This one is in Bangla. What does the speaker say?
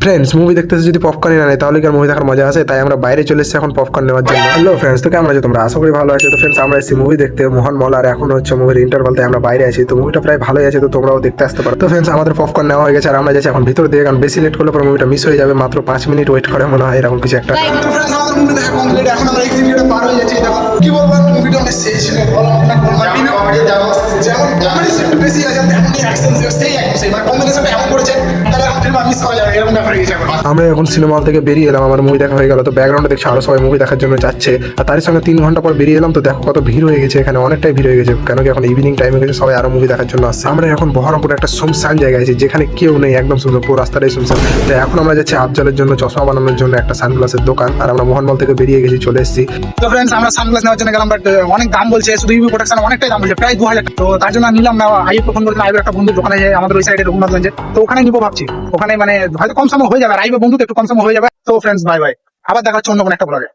ফ্রেন্ডস মুভি দেখতেছে যদি পপকর্ন না নেয় তাহলে কি আর মুভি দেখার মজা আছে? তাই আমরা বাইরে চলে এসেছি এখন পপকর্ন নেওয়ার জন্য। হ্যালো ফ্রেন্ডস, তো কেমন আছো তোমরা? আশা করি ভালো আছো। তো ফ্রেন্ডস আমরা এসেছি মুভি দেখতে মোহন মল, আর এখন হচ্ছে মুভির ইন্টারভাল, তাই আমরা বাইরে আছি। তো মুভিটা প্রায় ভালোই আছে, তো তোমরাও দেখতে আসতে পারো। তো ফ্রেন্ডস আমাদের পপকর্ন নেওয়া হয়ে গেছে আর আমরা যাচ্ছি এখন ভিতর দিয়ে, কারণ বেশি লেট করলে পরে মুভিটা মিস হয়ে যাবে। মাত্র 5 মিনিট ওয়েট করে মনে হয়, এরকম কিছু একটা। তো फ्रेंड्स আমাদের মুভি দেখা কমপ্লিট। এখন আমরা এক্সিবিশনে পার হয়ে যাচ্ছি। দেখো কি বলবো, মুভিটা অনেক সেই ছিল। ভালো অনেক কমেডি, যেমন কমেডি একটু বেশি আছে, তেমনি অ্যাকশন সেই একদম সেই, মানে কম্বিনেশনটা এমন করেছে তাহলে ফিল্ম মিস করা যাবে এরকম ব্যাপার হয়ে যাবে। আমরা এখন সিনেমা হল থেকে বেরিয়ে এলাম, আমার মুভি দেখা হয়ে গেল। তো ব্যাকগ্রাউন্ডে দেখছি আরো সবাই মুভি দেখার জন্য যাচ্ছে, আর তার সঙ্গে 3 ঘন্টা পর বেরিয়ে এলাম। তো দেখো কত ভিড় হয়ে গেছে এখানে, অনেকটাই ভিড় হয়ে গেছে, কেন কি এখন ইভিনিং টাইম হয়ে গেছে, সবাই আরো মুভি দেখার জন্য আসছে। আমরা এখন বহরমপুরে একটা শুনশান জায়গায় আছি, যেখানে কেউ নেই, একদম শুনশান, পুরো রাস্তাটাই শুনশান। তো এখন আমরা যাচ্ছি আফজলের জন্য চশমা বানানোর জন্য একটা সানগ্লাসের দোকান, আর আমরা মোহনমল থেকে বেরিয়ে গেছি, চলে এসেছি। তো फ्रेंड्स আমরা সানগ্লাস নেওয়ার জন্য গেলাম, বাট অনেক দাম বলছে, শুধু ইউভি প্রোটেকশন অনেকটাই দাম বলছে, প্রায় 2000 টাকা। তো তার জন্য নিলাম না। আইব ফোন বলতে আইবের একটা বন্ধুর দোকানে যায় আমাদের ওই সাইডে রঘুনাথগঞ্জে, তো ওখানে নিবো ভাবছি। ওখানে মানে হয়তো কম সময় হয়ে যাবে, আর আইবে বন্ধু তো একটু কম সময় হয়ে যাবে। তো फ्रेंड्स বাই বাই, আবার দেখা হচ্ছে অন্য কোনো একটা ব্লগে।